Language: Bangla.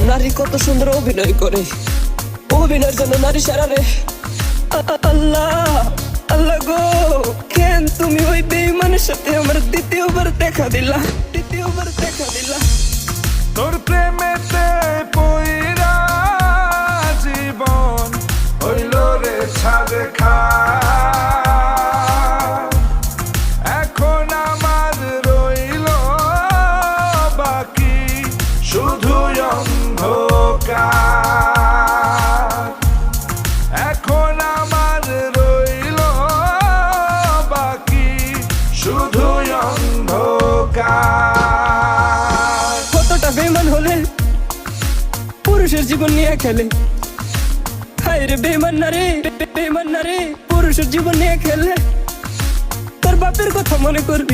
নারী কত সুন্দর অভিনয় করে, অভিনয়ের জন্য নারী সারা রে। আল্লাহ আল্লাহ গো, কেন তুমি ওই বেঈমানের সাথে আমার দ্বিতীয়বার দেখা দিলা, দ্বিতীয়বার দেখা দিলা। তোর প্রেমেতে পইরা জীবন হইল রে ছাড়ে খা। এখন আমার রইল বাকি শুধু অন্ধকার। এখন আমার রইল বাকি শুধু অন্ধকার। কতটা বেঈমান হলে পুরুষের জীবন নিয়ে খেলে। হায় রে বেঈমান নারী, বেঈমান নারী পুরুষের জীবন নিয়ে খেলে। তোর বাপের কথা মনে করবি,